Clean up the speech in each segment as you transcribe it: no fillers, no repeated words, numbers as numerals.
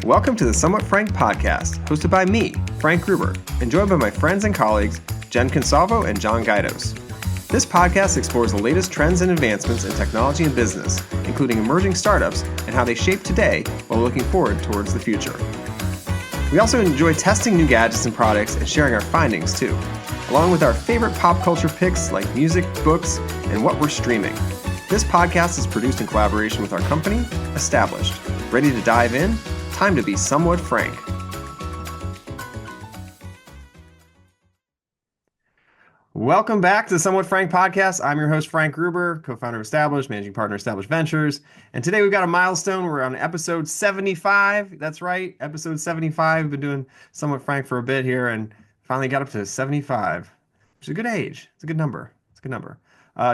Welcome to the Somewhat Frank podcast, hosted by me, Frank Gruber, and joined by my friends and colleagues, Jen Consalvo and John Guidos. This podcast explores the latest trends and advancements in technology and business, including emerging startups and how they shape today while looking forward towards the future. We also enjoy testing new gadgets and products and sharing our findings too, along with our favorite pop culture picks like music, books, and what we're streaming. This podcast is produced in collaboration with our company, Established. Ready to dive in? Time to be somewhat frank. Welcome back to the Somewhat Frank podcast. I'm your host, Frank Gruber, co-founder of Established, managing partner of Established Ventures. And today we've got a milestone. We're on episode 75. That's right, episode 75. We've been doing Somewhat Frank for a bit here and finally got up to 75, which is a good age. It's a good number. It's a good number.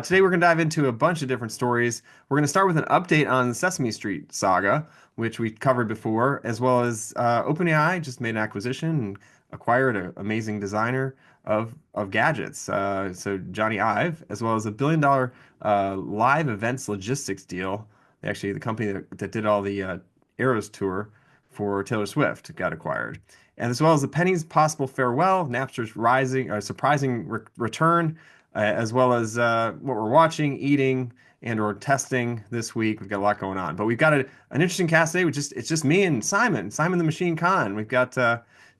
Today we're going to dive into a bunch of different stories. We're going to start with an update on the Sesame Street saga, which we covered before, as well as OpenAI just made an acquisition and acquired an amazing designer of gadgets. So Jony Ive, as well as a $1 billion live events logistics deal. Actually, the company that did all the Eras tour for Taylor Swift got acquired. And as well as the penny's possible farewell, Napster's surprising return, as well as what we're watching, eating, and or testing this week. We've got a lot going on, but we've got an interesting cast today. It's just me and Simon the Machine Kahan. We've got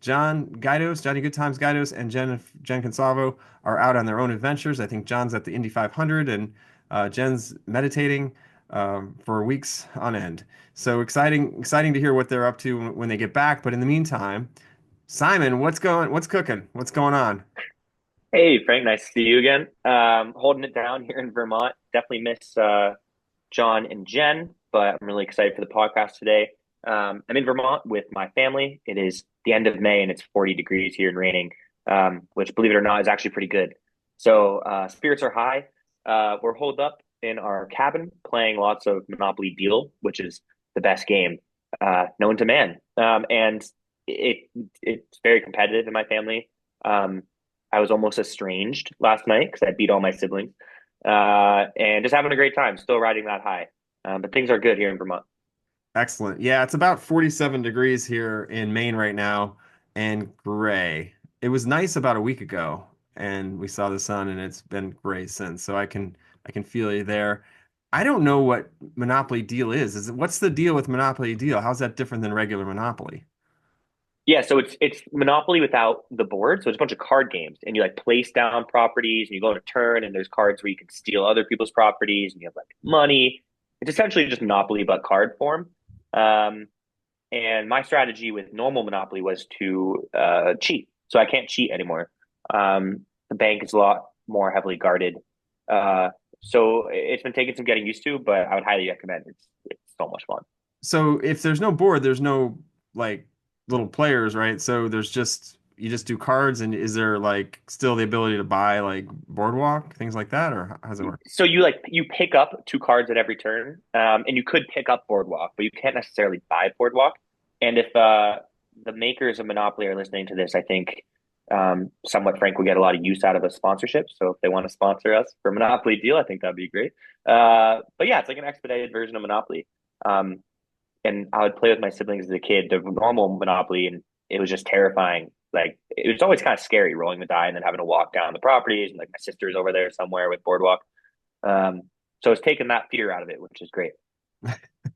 John Guidos, Johnny Good Times Guidos, and Jen Consalvo are out on their own adventures. I think John's at the Indy 500, and Jen's meditating for weeks on end. So exciting to hear what they're up to when they get back. But in the meantime, Simon, what's cooking? What's going on? Hey, Frank, nice to see you again. Holding it down here in Vermont. Definitely miss John and Jen, but I'm really excited for the podcast today. I'm in Vermont with my family. It is the end of May and it's 40 degrees here and raining, which, believe it or not, is actually pretty good. So spirits are high. We're holed up in our cabin playing lots of Monopoly Deal, which is the best game known to man. And it's very competitive in my family. I was almost estranged last night because I beat all my siblings, and just having a great time, still riding that high. But things are good here in Vermont. Excellent. Yeah, it's about 47 degrees here in Maine right now and gray. It was nice about a week ago and we saw the sun and it's been gray since. So I can feel you there. I don't know what Monopoly Deal is. What's the deal with Monopoly Deal? How's that different than regular Monopoly? Yeah, so it's Monopoly without the board. So it's a bunch of card games, and you like place down properties, and you go on a turn, and there's cards where you can steal other people's properties, and you have like money. It's essentially just Monopoly but card form. Um, and my strategy with normal Monopoly was to cheat, so I can't cheat anymore. The bank is a lot more heavily guarded, so it's been taking some getting used to, but I would highly recommend it. It's so much fun. So if there's no board, there's no like little players, right? So you just do cards, and is there like still the ability to buy like boardwalk, things like that, or how does it work? So you pick up two cards at every turn, and you could pick up Boardwalk, but you can't necessarily buy Boardwalk. And if the makers of Monopoly are listening to this, I think somewhat Frank will get a lot of use out of a sponsorship. So if they want to sponsor us for Monopoly Deal, I think that'd be great. But yeah, it's like an expedited version of Monopoly. And I would play with my siblings as a kid, the normal Monopoly, and it was just terrifying. Like it was always kind of scary rolling the die and then having to walk down the properties, and like my sister's over there somewhere with Boardwalk. So it's taken that fear out of it, which is great.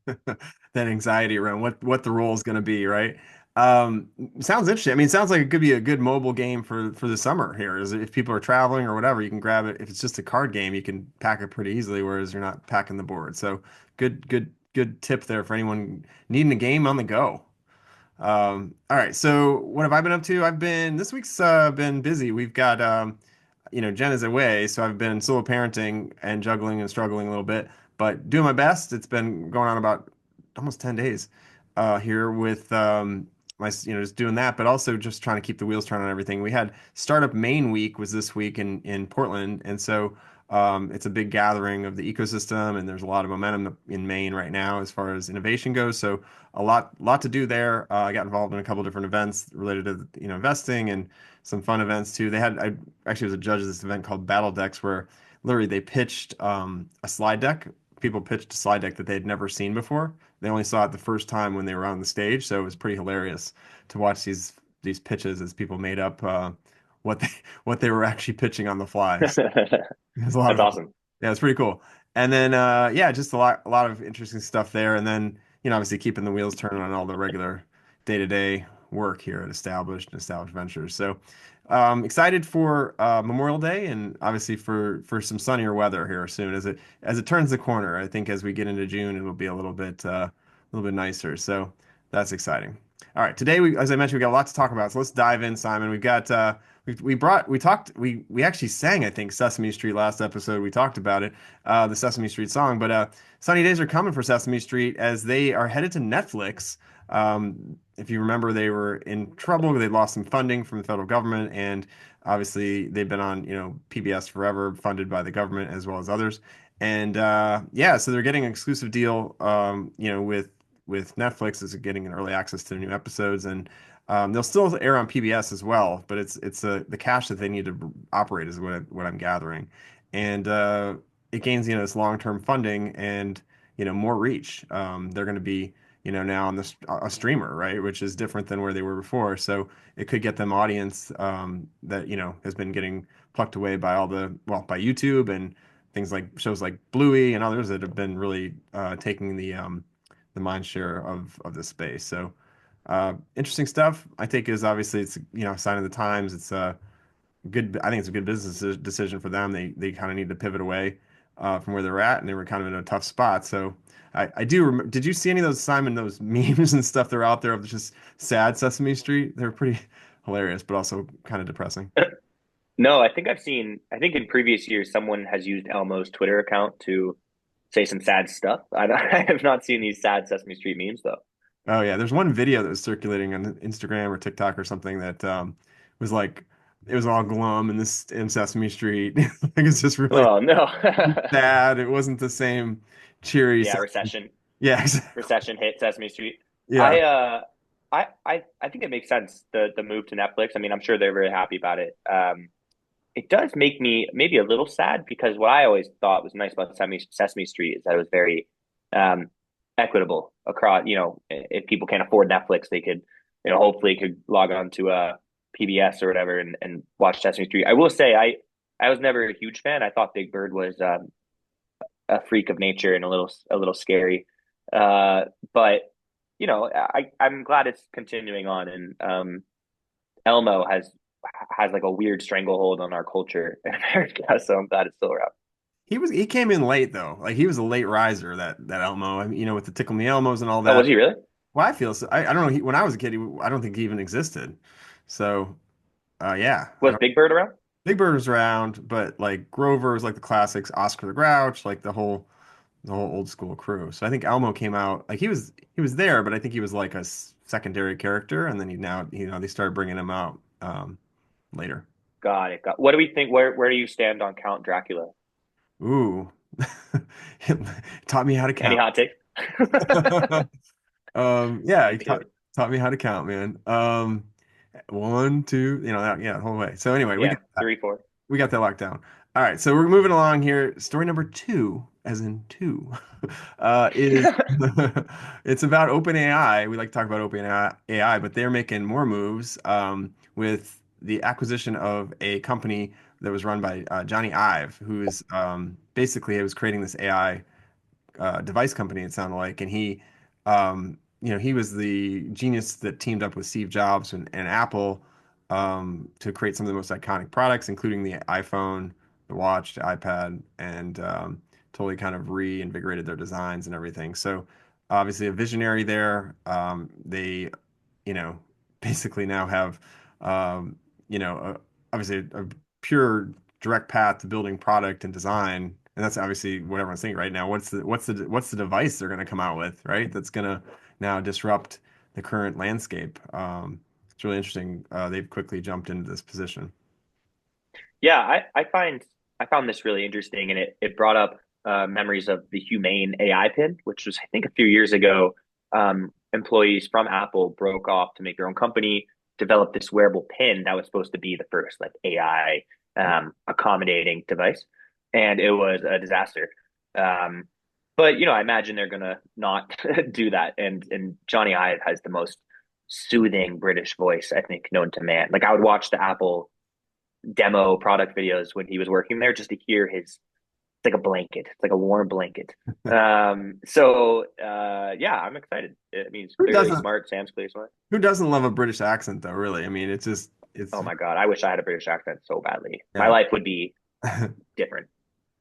That anxiety around what the role is going to be, right? Sounds interesting. I mean, it sounds like it could be a good mobile game for the summer here. Is if people are traveling or whatever, you can grab it. If it's just a card game, you can pack it pretty easily, whereas you're not packing the board. So good tip there for anyone needing a game on the go. All right. So what have I been up to? This week's been busy. We've got Jen is away, so I've been solo parenting and juggling and struggling a little bit, but doing my best. It's been going on about almost 10 days here with my just doing that, but also just trying to keep the wheels turning on everything. We had Startup Maine Week was this week in Portland, and so it's a big gathering of the ecosystem, and there's a lot of momentum in Maine right now as far as innovation goes. So a lot to do there. I got involved in a couple different events related to investing and some fun events too. I actually was a judge of this event called Battle Decks, where literally they pitched a slide deck people pitched a slide deck that they had never seen before. They only saw it the first time when they were on the stage, so it was pretty hilarious to watch these pitches as people made up what they what they were actually pitching on the fly. So it was a lot of That's fun. awesome. Yeah, it's pretty cool. And then yeah, just a lot of interesting stuff there. And then, obviously keeping the wheels turning on all the regular day-to-day work here at Established Ventures. So excited for Memorial Day and obviously for some sunnier weather here soon as it turns the corner. I think as we get into June, it'll be a little bit nicer. So that's exciting. All right, today as I mentioned, we got a lot to talk about. So let's dive in, Simon. We've got we actually sang, I think, Sesame Street last episode. We talked about it, the Sesame Street song. But sunny days are coming for Sesame Street as they are headed to Netflix. If you remember, they were in trouble. They lost some funding from the federal government, and obviously they've been on, PBS forever, funded by the government as well as others. And yeah, so they're getting an exclusive deal, with Netflix is getting an early access to the new episodes, and they'll still air on PBS as well, but it's the cash that they need to operate is what I'm gathering, and it gains this long-term funding and more reach. They're going to be now on a streamer, right, which is different than where they were before. So it could get them audience that has been getting plucked away by by YouTube and things like shows like Bluey and others that have been really taking the mind share of the space. So interesting stuff. I think is obviously it's a sign of the times. It's a good. I think it's a good business decision for them. They kind of need to pivot away from where they're at, and they were kind of in a tough spot. So I do. Did you see any of those, Simon? Those memes and stuff that are out there of just sad Sesame Street? They're pretty hilarious, but also kind of depressing. No, I think in previous years, someone has used Elmo's Twitter account to say some sad stuff. I have not seen these sad Sesame Street memes though. Oh yeah, there's one video that was circulating on Instagram or TikTok or something that was like it was all glum in Sesame Street. Like it's just really Oh no. sad. It wasn't the same cheery Yeah, Sesame. Yeah, exactly. recession hit Sesame Street. Yeah. I uh I think it makes sense the move to Netflix. I mean, I'm sure they're very happy about it. It does make me maybe a little sad because what I always thought was nice about Sesame Street is that it was very um, equitable across. If people can't afford Netflix, they could, hopefully could log on to PBS or whatever and watch Sesame Street. I will say I was never a huge fan. I thought Big Bird was a freak of nature and a little scary. But I'm glad it's continuing on and Elmo has like a weird stranglehold on our culture in America, so I'm glad it's still around. He came in late though. Like he was a late riser, that Elmo. I mean, with the Tickle Me Elmos and all Oh, that. was he really? Well, I feel so. I don't know. When I was a kid, I don't think he even existed. So yeah, I Was don't. Big Bird around? Big Bird was around, but like Grover was like the classics, Oscar the Grouch, like the whole old school crew. So I think Elmo came out like he was there, but I think he was like a secondary character, and then they started bringing him out later. Got it. What do we think? Where do you stand on Count Dracula? Ooh, it taught me how to Any count. hot take? Yeah, Me he taught too. taught me how to count, man. One, two, the whole way. So anyway, we Yeah, got that. 3, 4. We got that locked down. All right, so we're moving along here. Story number two, as in two, is it's about OpenAI. We like to talk about OpenAI, but they're making more moves with the acquisition of a company that was run by Jony Ive, who's basically it was creating this AI device company, it sounded like, and he was the genius that teamed up with Steve Jobs and Apple to create some of the most iconic products, including the iPhone, the watch, the iPad, and totally kind of reinvigorated their designs and everything. So obviously a visionary there. They, you know, basically now have, um, obviously a pure direct path to building product and design, and that's obviously what everyone's thinking right now. What's the device they're going to come out with, right? That's going to now disrupt the current landscape. It's really interesting. They've quickly jumped into this position. Yeah, I found this really interesting, and it brought up memories of the Humane AI pin, which was I think a few years ago. Employees from Apple broke off to make their own company, developed this wearable pin that was supposed to be the first like AI accommodating device, and it was a disaster. Um, But I imagine they're gonna not do that. And Jony Ive has the most soothing British voice, I think, known to man. Like I would watch the Apple demo product videos when he was working there just to hear his. It's like a blanket. It's like a warm blanket. Yeah, I'm excited. I mean, he's Who clearly doesn't smart. Sam's clearly smart. who doesn't love a British accent though, really? I mean, it's Oh my God, I wish I had a British accent so badly. My yeah. life would be different,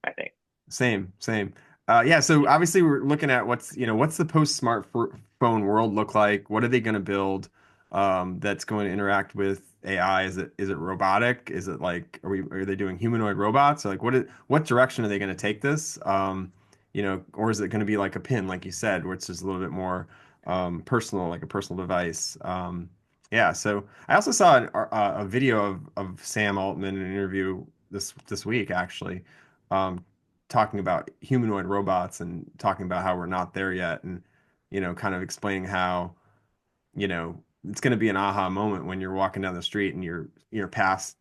I think. Same. Yeah, so obviously we're looking at what's the post smartphone world look like? What are they going to build that's going to interact with AI? Is it robotic? Is it like are they doing humanoid robots? Or like what direction are they going to take this? Or is it going to be like a pin, like you said, which is a little bit more personal, like a personal device? Yeah, so I also saw a video of Sam Altman in an interview this week actually. Um, Talking about humanoid robots and talking about how we're not there yet and kind of explaining how it's going to be an aha moment when you're walking down the street and you pass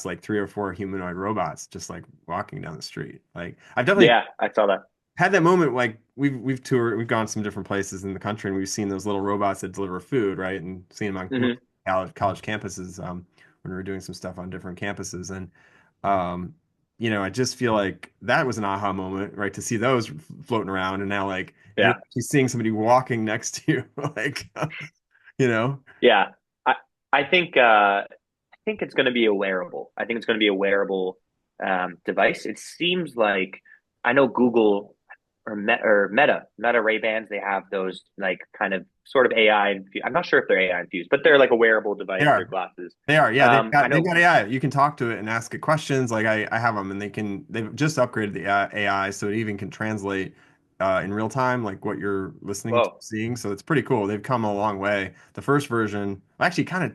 like three or four humanoid robots just like walking down the street. Like I've definitely Yeah, I saw that. had that moment. Like we've toured, we've gone some different places in the country and we've seen those little robots that deliver food, right, and seen them on Hmm. college campuses when we were doing some stuff on different campuses. And um, I just feel like that was an aha moment, right? To see those floating around, and now like you're Yeah, actually seeing somebody walking next to you, like, you know, yeah. I I think it's going to be a wearable. I think it's going to be a wearable device. It seems like I know Google or Meta Ray Bans. They have those like kind of sort of AI. I'm not sure if they're AI infused, but they're like a wearable they device. They're are. glasses. They are, yeah. They've I got they've know. got AI. You can talk to it and ask it questions. Like I have them, and they've just upgraded the AI so it even can translate in real time, like what you're listening to, Whoa. seeing. So it's pretty cool. They've come a long way. The first version actually kind of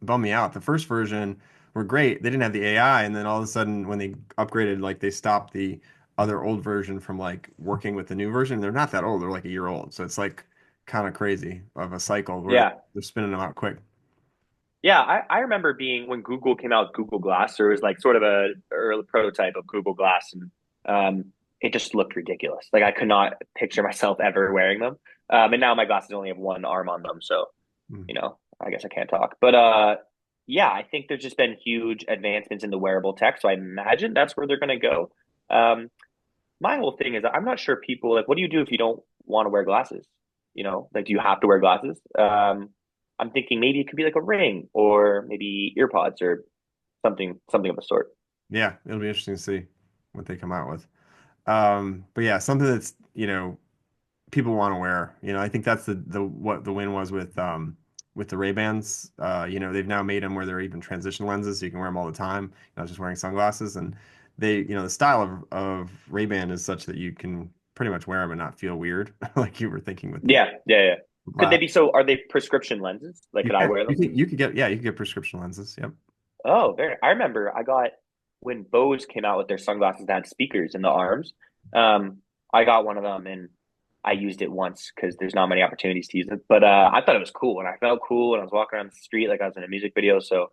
bummed me out. The first version were great. They didn't have the AI, and then all of a sudden, when they upgraded, like they stopped the other old version from like working with the new version. They're not that old. They're like a year old. So it's like kind of crazy of a cycle where Yeah. they're spinning them out quick. Yeah, I remember being when Google came out with Google Glass, there was like sort of a early prototype of Google Glass, and it just looked ridiculous. Like I could not picture myself ever wearing them. And now my glasses only have one arm on them, so Mm. I guess I can't talk. But yeah, I think there's just been huge advancements in the wearable tech, so I imagine that's where they're going to go. Um, my whole thing is I'm not sure people like what do you do if you don't want to wear glasses? Like do you have to wear glasses? I'm thinking maybe it could be like a ring or maybe earpods or something of the sort. Yeah, it'll be interesting to see what they come out with. But yeah, something that's, people want to wear. I think that's the what the win was with the Ray-Bans. They've now made them where they're even transition lenses, so you can wear them all the time, not just wearing sunglasses. And the style of Ray-Ban is such that you can pretty much wear them and not feel weird, like you were thinking with the Yeah. Could they glass. be so are they prescription lenses? Like You could I can wear them? you can get, yeah, you can get prescription lenses. Yep. Oh, very. I remember I got when Bose came out with their sunglasses that had speakers in the arms. Um, I got one of them and I used it once because there's not many opportunities to use it. But I thought it was cool and I felt cool when I was walking around the street like I was in a music video. So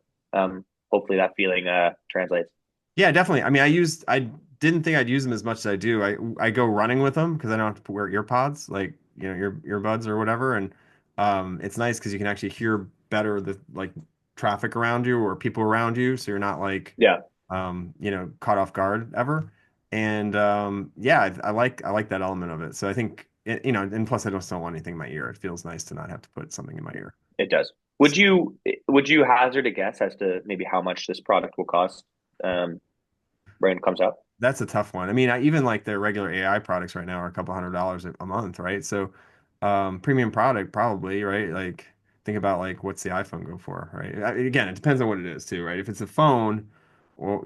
hopefully that feeling translates. Yeah, definitely. I mean, I didn't think I'd use them as much as I do. I go running with them because I don't have to wear ear pods, like, earbuds or whatever. And it's nice because you can actually hear better the like traffic around you or people around you, so you're not like Yeah. caught off guard ever. And yeah, I like that element of it. So I think and plus I just don't want anything in my ear. It feels nice to not have to put something in my ear. It does. Would you hazard a guess as to maybe how much this product will cost um, when it comes out? That's a tough one. I mean, even like their regular AI products right now are a couple $100 a month, right? So, premium product probably, right? Like, think about like what's the iPhone go for, right? Again, it depends on what it is too, right? If it's a phone, well,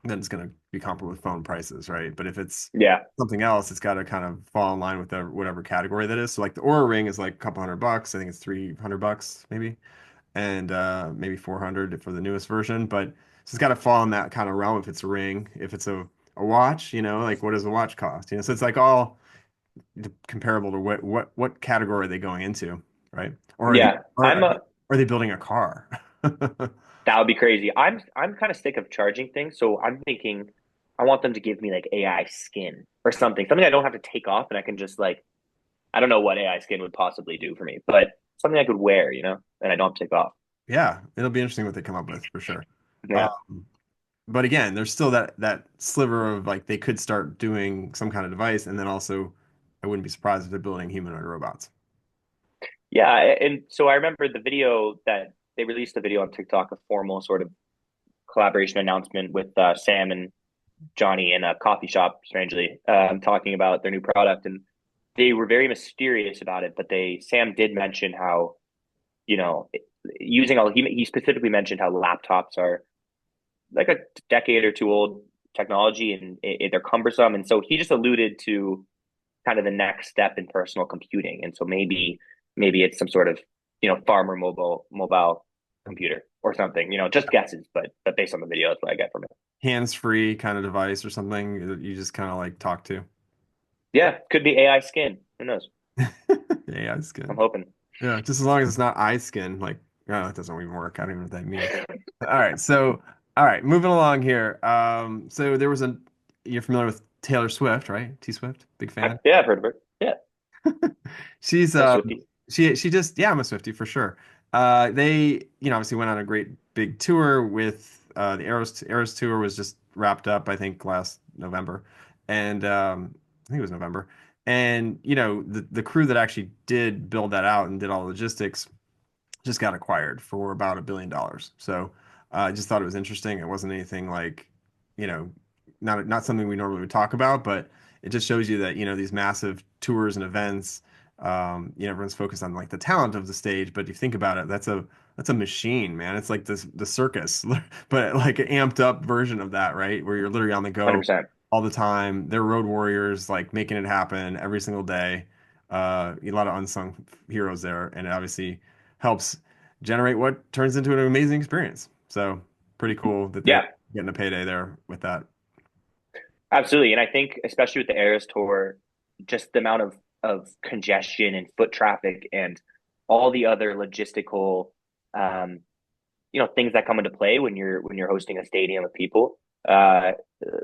then it's going to be comparable with phone prices, right? But if it's Yeah. something else, it's got to kind of fall in line with whatever category that is. So, like the Aura Ring is like a couple $100. I think it's $300 maybe, and maybe 400 for the newest version. But so it's got to fall in that kind of realm if it's a ring. If it's a watch, like what does a watch cost? So it's like all comparable to what category are they going into, right? Or are they Yeah. are, I'm a are they building a car? That would be crazy. I'm kind of sick of charging things, so I'm thinking I want them to give me like AI skin. or something I don't have to take off, and I can just like, I don't know what AI skin would possibly do for me, but something I could wear, and I don't have to take off. Yeah, it'll be interesting what they come up with for sure. Yeah. Um, but again, there's still that sliver of like they could start doing some kind of device, and then also I wouldn't be surprised if they're building humanoid robots. Yeah, and so I remember the video that they released a video on TikTok, a formal sort of collaboration announcement with Sam and Jony in a coffee shop, strangely, talking about their new product, and they were very mysterious about it. But Sam did mention how, you know, using all he specifically mentioned how laptops are like a decade or two old technology, and they're cumbersome, and so he just alluded to kind of the next step in personal computing, and so maybe it's some sort of farmer mobile computer or something, just guesses, but based on the video, that's what I get from it. Hands-free kind of device or something that you just kind of like talk to. Yeah, could be AI skin. Who knows? AI I'm skin. hoping. Yeah, just as long as it's not eye skin, like, oh, that doesn't even work. I don't even know what that means. All right, moving along here. So there was you're familiar with Taylor Swift, right? T Swift, big fan. Yeah, I've heard of it. Yeah, She's that's Swifty. she just yeah, I'm a Swiftie for sure. They obviously went on a great big tour with the Eras tour was just wrapped up I think last November, and I think it was November, and the crew that actually did build that out and did all the logistics just got acquired for about $1 billion. So I just thought it was interesting. It wasn't anything like, you know, not something we normally would talk about, but it just shows you that, these massive tours and events, everyone's focused on like the talent of the stage, but if you think about it, that's a machine, man. It's like the circus, but like an amped up version of that, right? Where you're literally on the go 100%. all the time. They're road warriors, like making it happen every single day. A lot of unsung heroes there, and it obviously helps generate what turns into an amazing experience. So pretty cool that they're Yeah, getting a payday there with that. absolutely. And I think especially with the Eras tour, just the amount of congestion and foot traffic and all the other logistical um, things that come into play when you're hosting a stadium of people, uh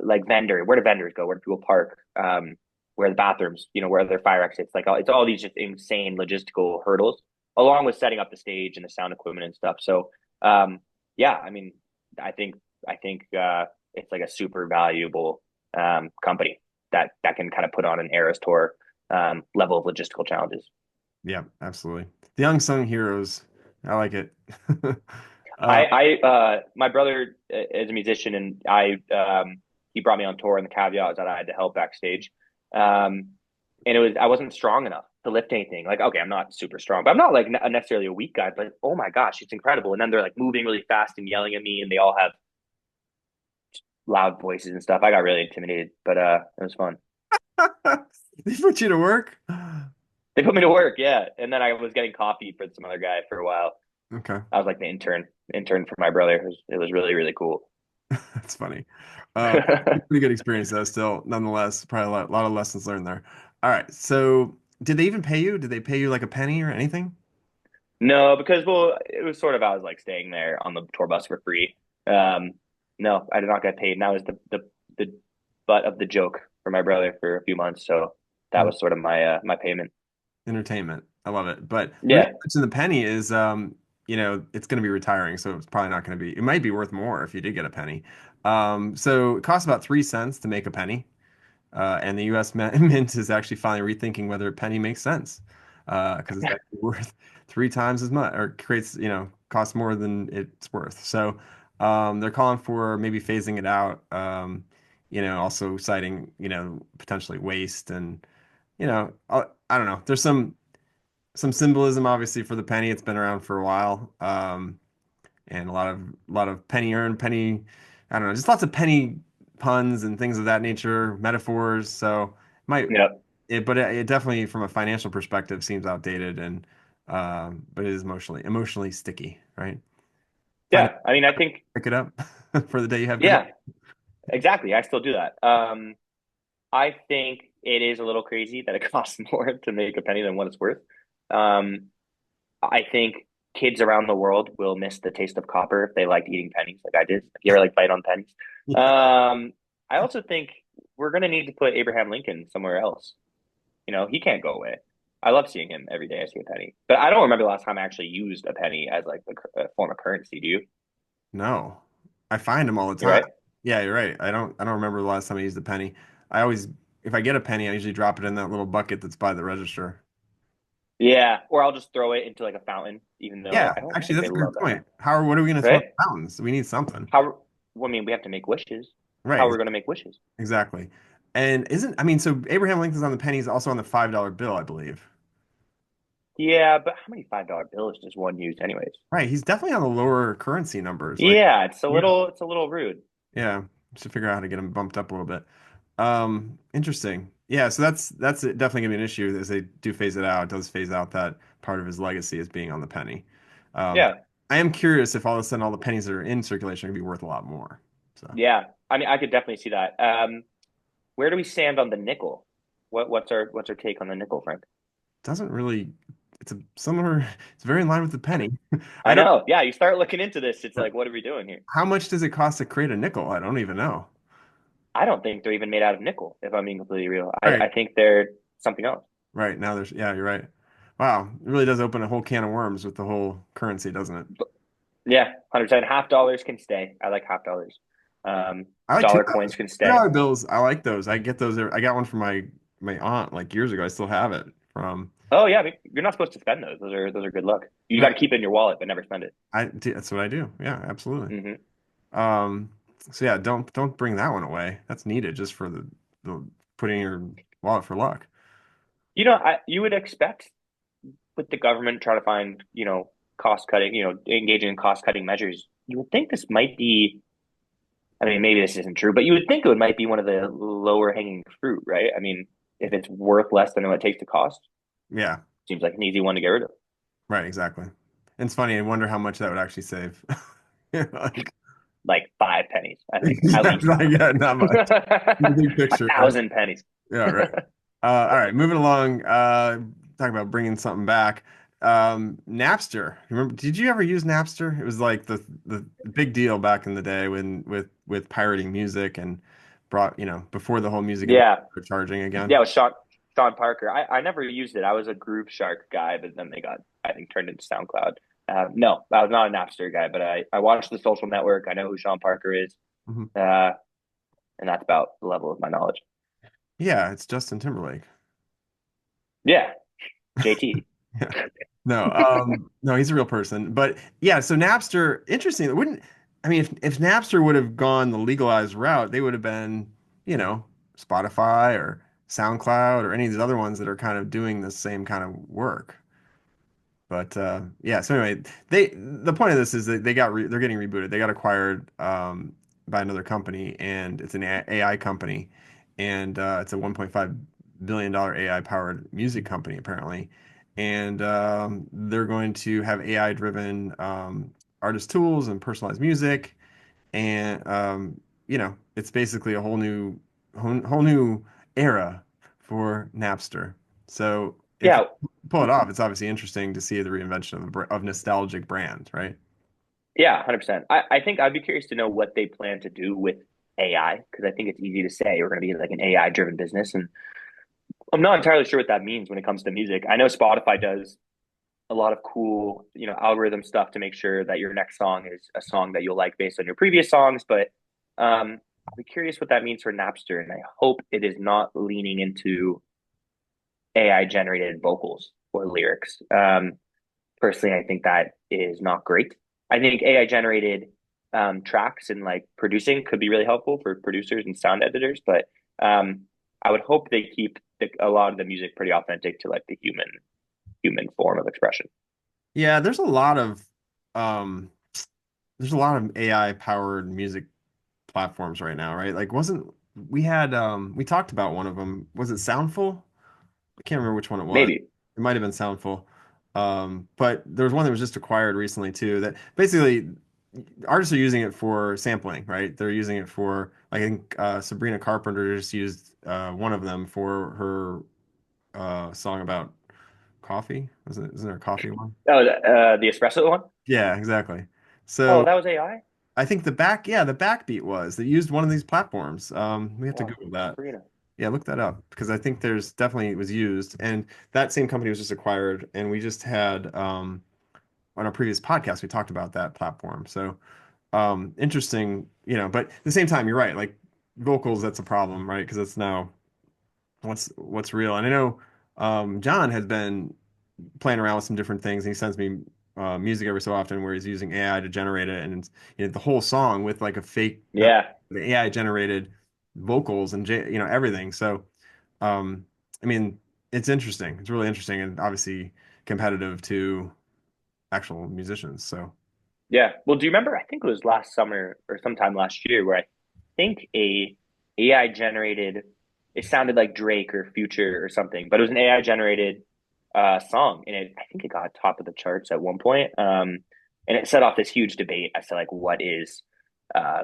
like where do vendors go, where do people park, where are the bathrooms, where are their fire exits, like it's all these just insane logistical hurdles, along with setting up the stage and the sound equipment and stuff. So yeah, I mean, I think it's like a super valuable company that can kind of put on an Eras tour level of logistical challenges. Yeah, absolutely. The unsung heroes. I like it. Uh, My brother is a musician, and he brought me on tour, and the caveat was that I had to help backstage. Um, and I wasn't strong enough to lift anything. Like, okay, I'm not super strong, but I'm not like necessarily a weak guy, but oh my gosh, it's incredible. And then they're like moving really fast and yelling at me, and they all have loud voices and stuff. I got really intimidated, but it was fun. they put you to work. They put me to work, yeah. And then I was getting coffee for some other guy for a while. Okay, I was like the intern for my brother. It was really, really cool. that's funny. Pretty good experience though. Still, nonetheless, probably a lot of lessons learned there. All right, so did they even pay you? Did they pay you like a penny or anything? No, because well, it was sort of, I was like staying there on the tour bus for free. Um, no, I did not get paid. And that was the butt of the joke for my brother for a few months. So that was sort of my payment. Entertainment. I love it. But the reason Yeah, I mentioned the penny is, it's going to be retiring, so it's probably not going to be. It might be worth more if you did get a penny. So it costs about 3 cents to make a penny, and the U.S. Mint is actually finally rethinking whether a penny makes sense, because it's actually worth 3 times as much, or creates, costs more than it's worth. So they're calling for maybe phasing it out. Also citing, potentially waste and I don't know. There's some symbolism obviously for the penny. It's been around for a while, and a lot of penny earned, penny. I don't know, just lots of penny puns and things of that nature, metaphors. So might yeah, but it definitely from a financial perspective seems outdated and but it is emotionally sticky, right? Find it, yeah. I mean, I think, pick it up for the day you have good luck. yeah, exactly. I still do that. I think it is a little crazy that it costs more to make a penny than what it's worth. Um, I think kids around the world will miss the taste of copper if they liked eating pennies like I did. If you ever like bite on pennies? Yeah. I also think we're gonna need to put Abraham Lincoln somewhere else. He can't go away. I love seeing him every day. I see a penny, but I don't remember the last time I actually used a penny as like a form of currency. Do you? No, I find them all the You're time. right. Yeah, you're right. I don't remember the last time I used a penny. I always, if I get a penny, I usually drop it in that little bucket that's by the register. Yeah, or I'll just throw it into like a fountain, even though Yeah, I don't actually, think they that's a love good that. point. What are we going to throw in Right? the fountains? We need something. How? Well, I mean, we have to make wishes. How are Right, we gonna make wishes? exactly. And I mean, so Abraham Lincoln's on the pennies, also on the $5 bill, I believe. Yeah, but how many $5 bills does one use, anyways? Right, he's definitely on the lower currency numbers. Like, Yeah, it's a yeah, little rude. yeah, should figure out how to get him bumped up a little bit. Interesting. Yeah, so that's definitely gonna be an issue as they do phase it out. It does phase out that part of his legacy as being on the penny. Um, Yeah, I am curious if all of a sudden all the pennies that are in circulation are gonna be worth a lot more. So yeah. I mean, I could definitely see that. Where do we stand on the nickel? What's our take on the nickel, Frank? doesn't really. It's a similar. It's very in line with the penny. I I don't. know. Yeah, you start looking into this, it's like, what are we doing here? How much does it cost to create a nickel? I don't even know. I don't think they're even made out of nickel, if I'm being completely real. Right, I think they're something else. right. Now yeah, you're right. Wow, it really does open a whole can of worms with the whole currency, doesn't it? But yeah, 100%. Half dollars can stay. I like half dollars. I like Dollar coins $2. can stay. $2 bills. I like those. I get those. I got one from my aunt like years ago. I still have it from. Oh yeah, I mean, you're not supposed to spend those. Those are good luck. You got to keep it in your wallet, but never spend it. That's what I do. Yeah, absolutely. Hmm. Um, so yeah, don't bring that one away. That's needed just for the putting in your wallet for luck. You would expect with the government trying to find, cost cutting, engaging in cost cutting measures. You would think this might be. I mean, maybe this isn't true, but you would think it might be one of the lower hanging fruit, right? I mean, if it's worth less than what it takes to cost, Yeah, seems like an easy one to get rid of. right, exactly. And it's funny. I wonder how much that would actually save. Like, Like 5 pennies, I think, at yeah, least. yeah, not much. The big A picture, right? thousand pennies. Yeah, right. All right, moving along. Talking about bringing something back. Napster. Remember? Did you ever use Napster? It was like the big deal back in the day when with pirating music and brought before the whole music industry Yeah, started charging yeah. again. It was Sean Parker. I never used it. I was a Groove Shark guy, but then they got, I think, turned into SoundCloud. No, I was not a Napster guy, but I watched The Social Network. I know who Sean Parker is, Mhm. uh, and that's about the level of my knowledge. Yeah, it's Justin Timberlake. Yeah, JT. Yeah. No, no, he's a real person. But yeah, so Napster, interesting. It wouldn't, I mean, if Napster would have gone the legalized route, they would have been, you know, Spotify or SoundCloud or any of these other ones that are kind of doing the same kind of work. But yeah, so anyway, the point of this is that they're getting rebooted. They got acquired by another company, and it's an AI company, and it's a 1.5 billion dollar AI powered music company apparently, and they're going to have AI driven artist tools and personalized music, and it's basically a whole new era for Napster. So if Yeah, pull it off, it's obviously interesting to see the reinvention of of nostalgic brand, right? yeah, 100%. I think I'd be curious to know what they plan to do with AI because I think it's easy to say we're going to be like an AI driven business, and I'm not entirely sure what that means when it comes to music. I know Spotify does a lot of cool, algorithm stuff to make sure that your next song is a song that you'll like based on your previous songs. But I'll be curious what that means for Napster, and I hope it is not leaning into AI generated vocals or lyrics. Personally, I think that is not great. I think AI generated tracks and like producing could be really helpful for producers and sound editors, but um, I would hope they keep a lot of the music pretty authentic to like the human form of expression. Yeah, um there's a lot of AI powered music platforms right now, right? Like wasn't we had we talked about one of them. Was it Soundful? I can't remember which one it was. Maybe. It might have been Soundful. But there was one that was just acquired recently too that basically artists are using it for sampling, right? They're using it for, I think Sabrina Carpenter just used one of them for her song about coffee. Isn't there a coffee one? Oh, the espresso one. Yeah, exactly. Oh, So that was AI. I think the backbeat was they used one of these platforms. We have to Wow, Google that. Sabrina. Yeah, look that up because I think there's definitely it was used, and that same company was just acquired, and we just had on our previous podcast we talked about that platform. So interesting, but at the same time, you're right. Like vocals, that's a problem, right? Because it's now what's real. And I know John has been playing around with some different things, and he sends me music every so often where he's using AI to generate it, and it's the whole song with like a fake, not Yeah, the AI generated vocals and everything. So, um, I mean, it's interesting. It's really interesting, and obviously competitive to actual musicians. So, yeah. Well, do you remember? I think it was last summer or sometime last year where I think a AI generated. It sounded like Drake or Future or something, but it was an AI generated song, and I think it got top of the charts at one point. And it set off this huge debate as to like what is uh,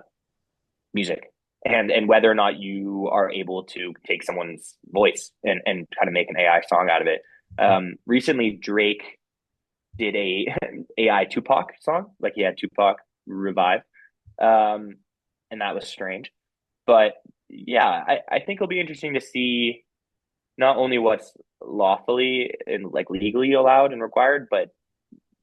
music and whether or not you are able to take someone's voice and kind of make an AI song out of it. Recently, Drake did a AI Tupac song, like he had Tupac revive, um, and that was strange. But yeah, I think it'll be interesting to see not only what's lawfully and like legally allowed and required, but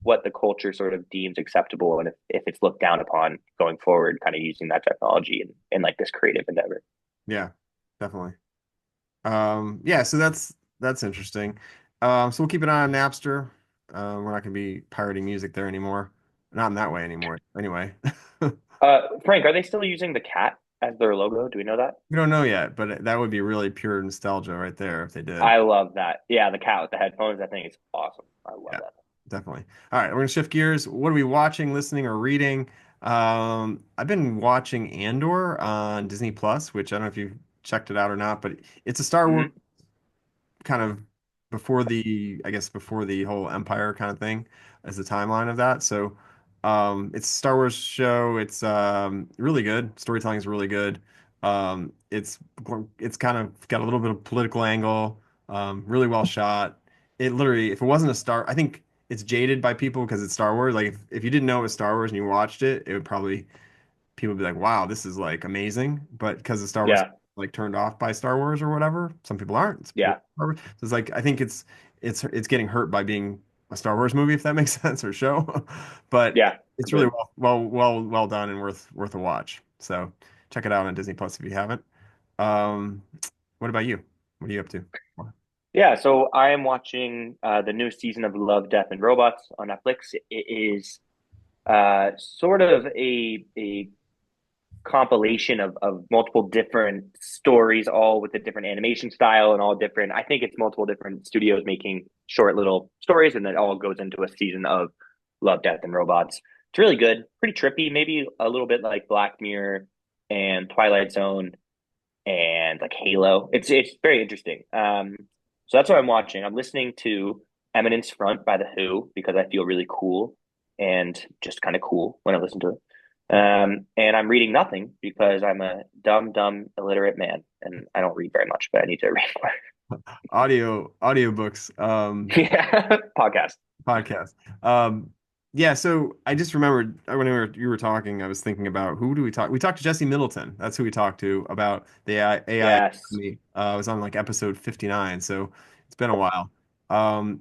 what the culture sort of deems acceptable and if it's looked down upon going forward, kind of using that technology in like this creative endeavor. yeah, definitely. Yeah, so that's interesting. So we'll keep an eye on Napster. We're not going to be pirating music there anymore. Not in that way anymore. Anyway, we Frank, are they still using the cat as their logo? Do we know that? don't know yet, but that would be really pure nostalgia right there if they did. I love that. Yeah, the cat with the headphones. I think it's awesome. I love Yeah, that. definitely. All right, we're gonna shift gears. What are we watching, listening, or reading? I've been watching Andor on Disney Plus, which I don't know if you've checked it out or not, but it's a Star Wars Mm-hmm. kind of I guess before the whole Empire kind of thing as the timeline of that. So it's a Star Wars show. It's really good. Storytelling is really good. It's kind of got a little bit of political angle, really well shot. It literally, if it wasn't a Star, I think it's jaded by people because it's Star Wars. Like if you didn't know it was Star Wars and you watched it, it would probably people would be like, "Wow, this is like amazing." But because the Star Wars Yeah, like turned off by Star Wars or whatever, some people aren't. Some people yeah, are. So it's like I think it's getting hurt by being a Star Wars movie, if that makes sense, or show. But yeah. it's really Completely. well done and worth a watch. So check it out on Disney Plus if you haven't. Um, what about you? What are you up to? Yeah, so I am watching the new season of Love, Death, and Robots on Netflix. It is sort of a compilation of multiple different stories, all with a different animation style and all different. I think it's multiple different studios making short little stories, and then it all goes into a season of Love, Death, and Robots. It's really good, pretty trippy, maybe a little bit like Black Mirror and Twilight Zone and like Halo. It's very interesting. So that's what I'm watching. I'm listening to Eminence Front by The Who because I feel really cool and just kind of cool when I listen to it. And I'm reading nothing because I'm a dumb, illiterate man and I don't read very much, but I need to read more. Audiobooks. Yeah, podcast. Podcast. Yeah, so I just remembered when you were talking, I was thinking about who do we talk? We talked to Jesse Middleton. That's who we talked to about the AI Yes. economy. I was on like episode 59, so it's been a while.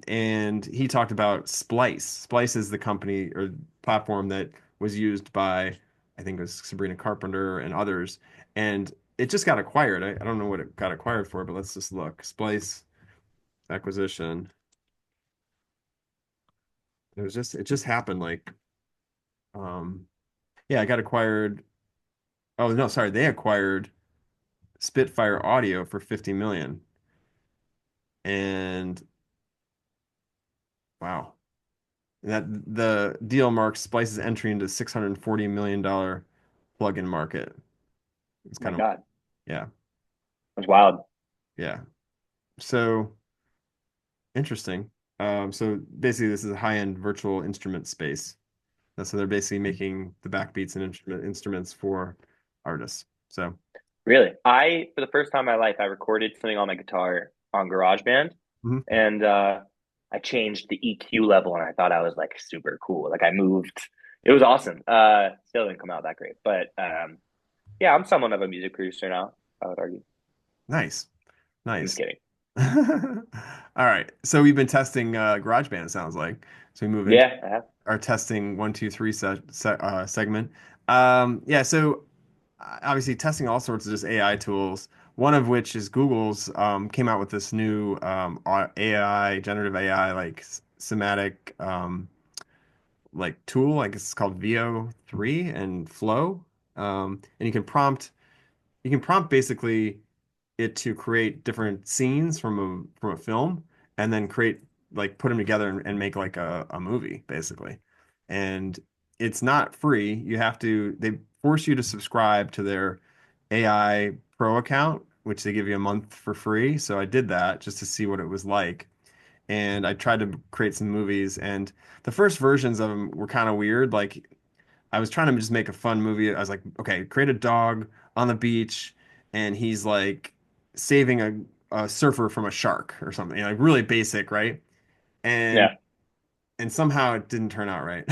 And he talked about Splice. Splice is the company or platform that was used by, I think it was Sabrina Carpenter and others. And it just got acquired. I don't know what it got acquired for, but let's just look. Splice acquisition. It just happened like um yeah, I got acquired. Oh no, sorry, they acquired Spitfire Audio for 50 million. And wow. That the deal marks Splice's entry into $640 million plugin market. It's Oh my kind of God. yeah, That's wild. yeah. So interesting. So basically this is a high-end virtual instrument space. So they're basically making the backbeats and instruments for artists. So Really. For the first time in my life, I recorded something on my guitar on GarageBand mhm. and I changed the EQ level and I thought I was like super cool. Like I moved It was awesome. Still didn't come out that great, but yeah, I'm somewhat of a music producer now, I would argue. Nice. I'm just Nice. kidding. All right. So we've been testing GarageBand, it sounds like. So we move into Yeah, I have. our testing one, two, three segment. Yeah, so obviously testing all sorts of just AI tools. One of which is Google's came out with this new AI, generative AI, like semantic like tool. Like it's called VO3 and Flow. And you can prompt basically it to create different scenes from a film and then create like put them together and make like a movie basically. And it's not free. They force you to subscribe to their AI Pro account, which they give you a month for free. So I did that just to see what it was like. And I tried to create some movies, and the first versions of them were kind of weird. Like I was trying to just make a fun movie. I was like, okay, create a dog on the beach, and he's like saving a surfer from a shark or something, like really basic, right? And Yeah. and somehow it didn't turn out right.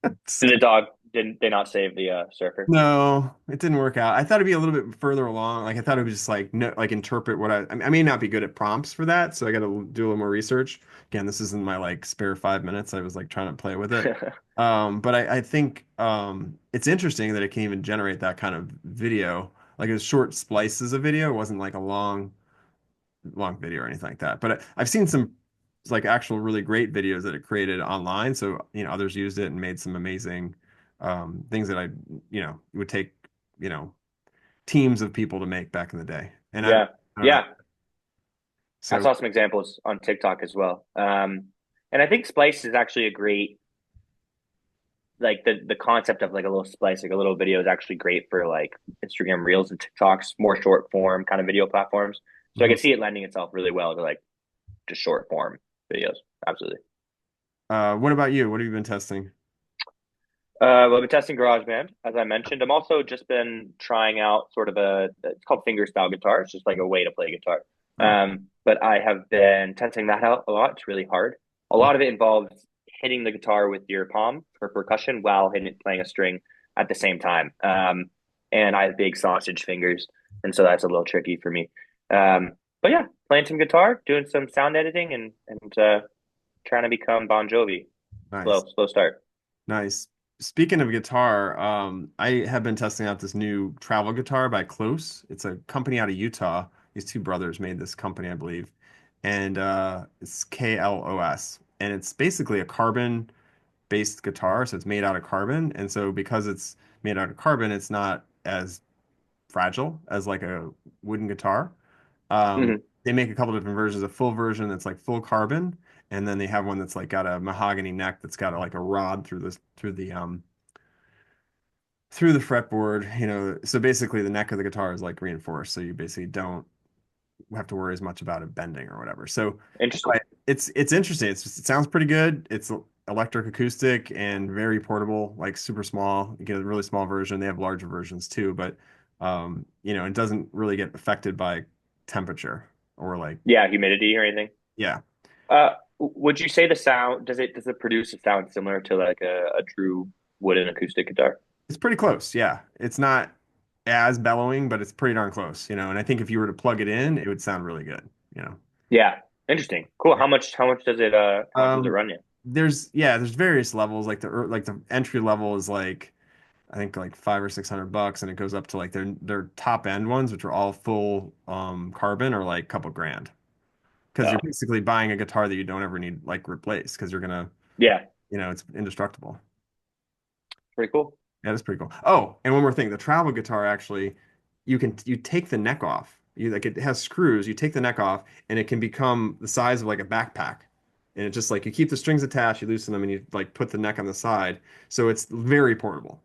Did the dog didn't they not save the surfer? No, it didn't work out. I thought it'd be a little bit further along. Like I thought it would just like no, like interpret what I may not be good at prompts for that, so I got to do a little more research. Again, this isn't my like spare 5 minutes. I was like trying to play with it. But I think it's interesting that it can even generate that kind of video. Like it was short splices of video. It wasn't like a long video or anything like that. But I've seen some like actual really great videos that it created online. So, others used it and made some amazing things that it would take, you know, teams of people to make back in the day. And Yeah. I don't know. Yeah. I So, saw some examples on TikTok as well. And I think Splice is actually a great like the concept of like a little splice, like a little video is actually great for like Instagram Reels and TikToks, more short form kind of video platforms. So I mhm. can see it lending itself really well to like just short form videos. Absolutely. What about you? What have you been testing? Well, I've been testing GarageBand, as I mentioned. I'm also just been trying out sort of it's called fingerstyle guitar. It's just like a way to play guitar. Oh, But I have been testing that out a lot. It's really hard. A lot of it involves hitting the guitar with your palm for percussion while playing a string at the same time. And I have big sausage fingers, and so that's a little tricky for me. But yeah, playing some guitar, doing some sound editing, and trying to become Bon Jovi. nice. Slow start. Nice. Speaking of guitar, I have been testing out this new travel guitar by Close. It's a company out of Utah. These two brothers made this company, I believe. And it's KLOS. And it's basically a carbon-based guitar, so it's made out of carbon. And so because it's made out of carbon, it's not as fragile as like a wooden guitar. Mhm. They make a couple different versions. A full version that's like full carbon, and then they have one that's like got a mahogany neck that's got like a rod through the fretboard. So basically the neck of the guitar is like reinforced, so you basically don't have to worry as much about it bending or whatever. So Interesting. anyway, it's interesting. It sounds pretty good. It's electric acoustic and very portable, like super small. You get a really small version. They have larger versions too, but it doesn't really get affected by temperature or like, Yeah, humidity or anything. yeah. Would you say the sound does it produce a sound similar to like a true wooden acoustic guitar? It's pretty close. Yeah. It's not as bellowing, but it's pretty darn close. And I think if you were to plug it in, it would sound really good. Yeah, interesting. Cool. Yeah. How much does it Um, run you? there's various levels. Like the entry level is like I think like 500 or 600 bucks, and it goes up to like their top end ones, which are all full carbon, or like a couple grand. Because you're Oh, basically buying a guitar that you don't ever need like replaced because you're gonna, yeah, it's indestructible. pretty cool. Yeah, that's pretty cool. Oh, and one more thing, the travel guitar actually, you take the neck off. It has screws. You take the neck off, and it can become the size of like a backpack. And it's just like you keep the strings attached, you loosen them, and you like put the neck on the side. So it's very portable.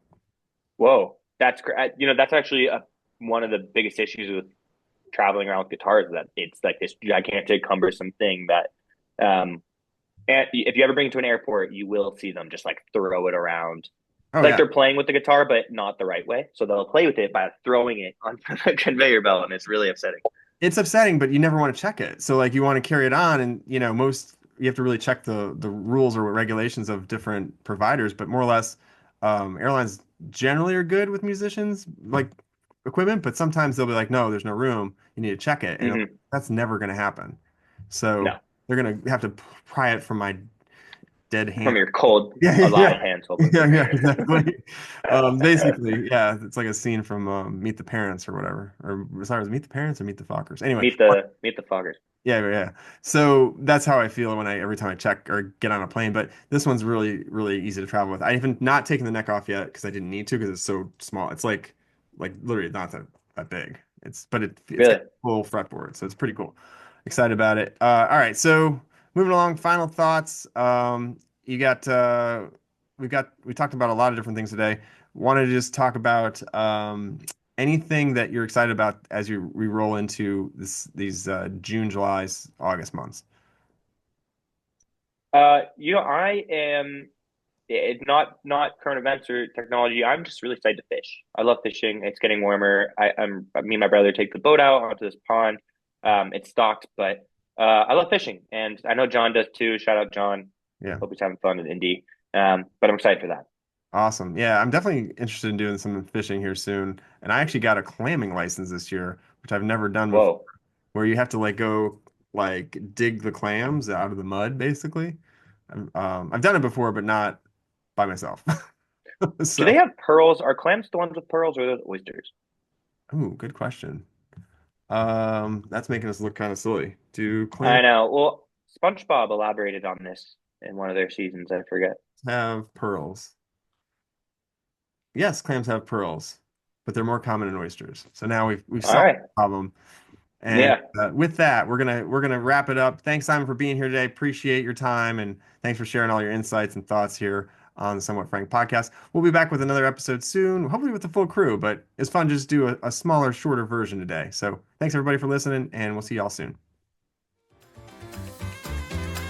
Whoa, that's great. That's actually one of the biggest issues with traveling around with guitars is that it's like this gigantic, cumbersome thing that, and if you ever bring it to an airport, you will see them just like throw it around Oh like yeah, they're playing with the guitar, but not the right way. So they'll play with it by throwing it onto the conveyor belt, and it's really upsetting. it's upsetting, but you never want to check it. So like you want to carry it on, and most you have to really check the rules or regulations of different providers, but more or less, airlines generally are good with musicians like equipment, but sometimes they'll be like, no, there's no room. You need to check it, and Hmm. that's never going to happen. So No, they're going to have to pry it from my dead hand. from your cold, Yeah, yeah, alive hands holding yeah, your yeah, finger. exactly. Basically, yeah, it's like a scene from Meet the Parents or whatever. Or sorry, was it Meet the Parents or Meet the Fockers? Anyway, Meet the foggers. yeah, yeah. So that's how I feel when I every time I check or get on a plane. But this one's really, really easy to travel with. I haven't not taken the neck off yet because I didn't need to because it's so small. It's like literally not that big. It's got Really? full fretboard, so it's pretty cool. Excited about it. All right, so moving along. Final thoughts. You got we talked about a lot of different things today. Wanted to just talk about anything that you're excited about as you re-roll into these June, July, August months? I am not current events or technology. I'm just really excited to fish. I love fishing. It's getting warmer. Me and my brother take the boat out onto this pond. It's stocked, but I love fishing, and I know John does too. Shout out John. Yeah, Hope he's having fun in Indy. But I'm excited for that. awesome. Yeah, I'm definitely interested in doing some fishing here soon. And I actually got a clamming license this year, which I've never done before, Whoa. where you have to like go like dig the clams out of the mud, basically. I've done it before, but not by myself. Do So, they have pearls? Are clams the ones with pearls or are those oysters? ooh, good question. That's making us look kind of silly. Do I clams know. Well, SpongeBob elaborated on this in one of their seasons. I forget. have pearls? Yes, clams have pearls, but they're more common in oysters. So now we've All solved right. the problem. And Yeah. with that, we're gonna wrap it up. Thanks, Simon, for being here today. Appreciate your time and thanks for sharing all your insights and thoughts here on the Somewhat Frank podcast. We'll be back with another episode soon, hopefully with the full crew. But it's fun to just do a smaller, shorter version today. So thanks everybody for listening, and we'll see y'all soon.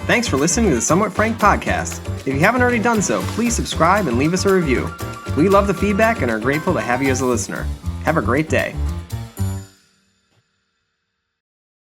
Thanks for listening to the Somewhat Frank podcast. If you haven't already done so, please subscribe and leave us a review. We love the feedback and are grateful to have you as a listener. Have a great day.